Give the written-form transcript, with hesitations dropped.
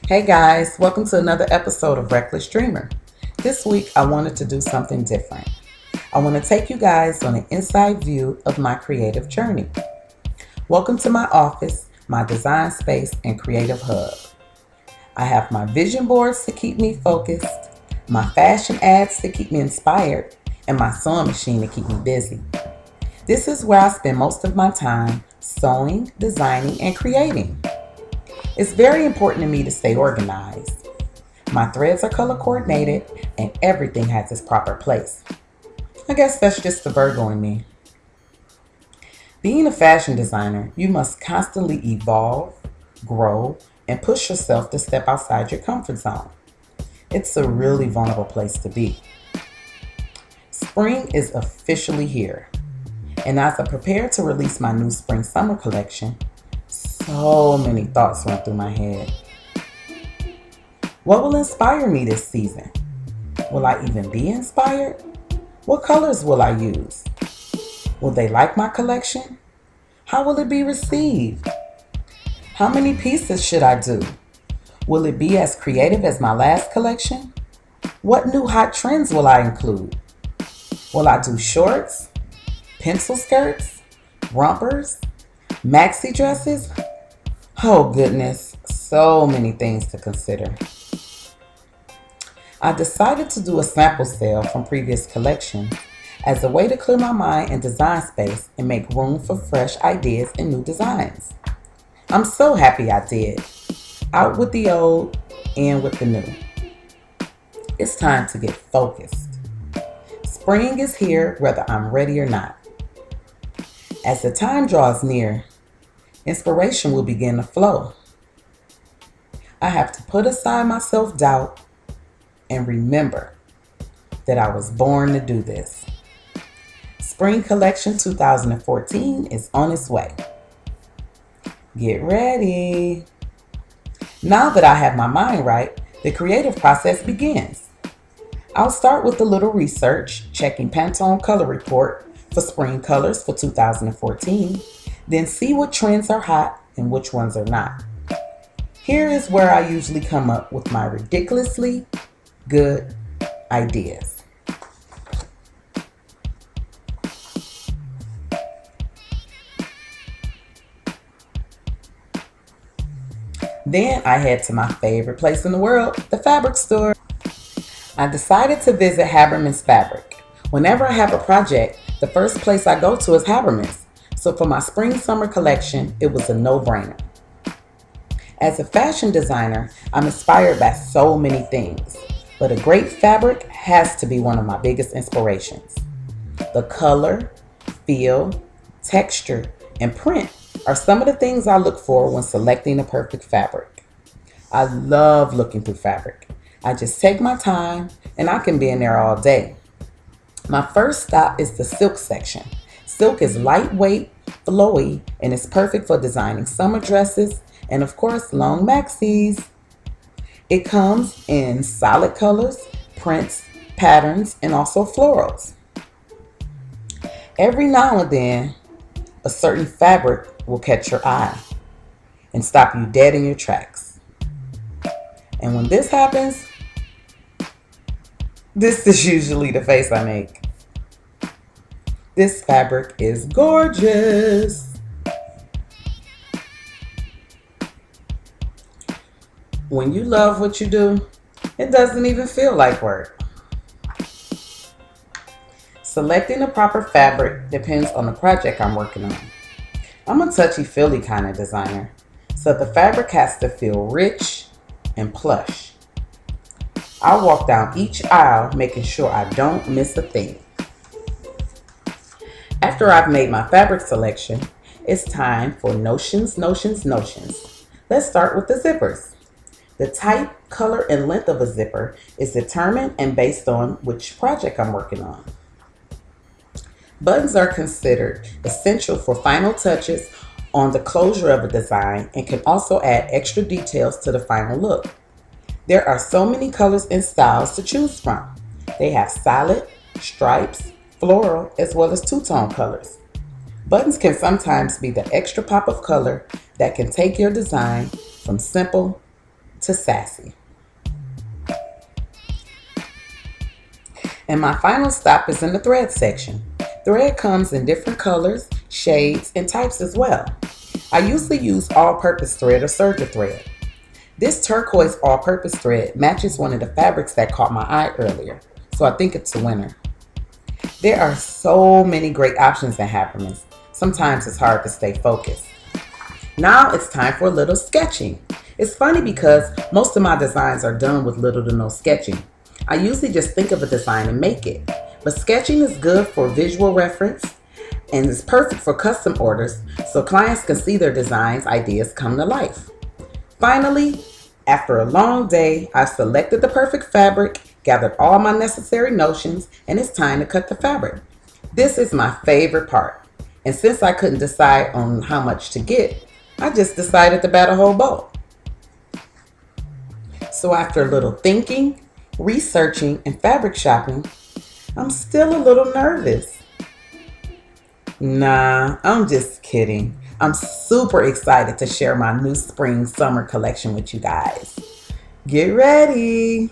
Hey guys, welcome to another episode of Reckless Dreamer. This week I wanted to do something different. I want to take you guys on an inside view of my creative journey. Welcome to my office, my design space, and creative hub. I have my vision boards to keep me focused, my fashion ads to keep me inspired, and my sewing machine to keep me busy. This is where I spend most of my time sewing, designing, and creating. It's very important to me to stay organized. My threads are color coordinated and everything has its proper place. I guess that's just the Virgo in me. Being a fashion designer, you must constantly evolve, grow, and push yourself to step outside your comfort zone. It's a really vulnerable place to be. Spring is officially here, and as I prepare to release my new spring-summer collection, so many thoughts run through my head. What will inspire me this season? Will I even be inspired? What colors will I use? Will they like my collection? How will it be received? How many pieces should I do? Will it be as creative as my last collection? What new hot trends will I include? Will I do shorts, pencil skirts, rompers, maxi dresses? Oh goodness, so many things to consider. I decided to do a sample sale from previous collections as a way to clear my mind and design space and make room for fresh ideas and new designs. I'm so happy I did. Out with the old, in with the new. It's time to get focused. Spring is here whether I'm ready or not. As the time draws near, inspiration will begin to flow. I have to put aside my self-doubt and remember that I was born to do this. Spring Collection 2014 is on its way. Get ready. Now that I have my mind right, the creative process begins. I'll start with a little research, checking Pantone Color Report for spring colors for 2014. Then see what trends are hot and which ones are not. Here is where I usually come up with my ridiculously good ideas. Then I head to my favorite place in the world, the fabric store. I decided to visit Haberman Fabrics. Whenever I have a project, the first place I go to is Haberman's. So for my spring-summer collection, it was a no-brainer. As a fashion designer, I'm inspired by so many things, but a great fabric has to be one of my biggest inspirations. The color, feel, texture, and print are some of the things I look for when selecting a perfect fabric. I love looking through fabric. I just take my time and I can be in there all day. My first stop is the silk section. Silk is lightweight, flowy, and is perfect for designing summer dresses and of course long maxis. It comes in solid colors, prints, patterns, and also florals. Every now and then, a certain fabric will catch your eye and stop you dead in your tracks. And when this happens, this is usually the face I make. This fabric is gorgeous. When you love what you do, it doesn't even feel like work. Selecting the proper fabric depends on the project I'm working on. I'm a touchy-feely kind of designer, so the fabric has to feel rich and plush. I walk down each aisle making sure I don't miss a thing. After I've made my fabric selection, it's time for notions. Let's start with the zippers. The type, color, and length of a zipper is determined and based on which project I'm working on. Buttons are considered essential for final touches on the closure of a design and can also add extra details to the final look. There are so many colors and styles to choose from. They have solid, stripes, floral, as well as two-tone colors. Buttons can sometimes be the extra pop of color that can take your design from simple to sassy. And my final stop is in the thread section. Thread comes in different colors, shades, and types as well. I usually use all-purpose thread or serger thread. This turquoise all-purpose thread matches one of the fabrics that caught my eye earlier, so I think it's a winner. There are so many great options in Haberman's. Sometimes it's hard to stay focused. Now it's time for a little sketching. It's funny because most of my designs are done with little to no sketching. I usually just think of a design and make it, but sketching is good for visual reference and is perfect for custom orders so clients can see their designs' ideas come to life. Finally, after a long day, I've selected the perfect fabric, gathered all my necessary notions, and it's time to cut the fabric. This is my favorite part, and since I couldn't decide on how much to get, I just decided to buy a whole bolt. So after a little thinking, researching, and fabric shopping, I'm still a little nervous. Nah, I'm just kidding. I'm super excited to share my new spring summer collection with you guys. Get ready.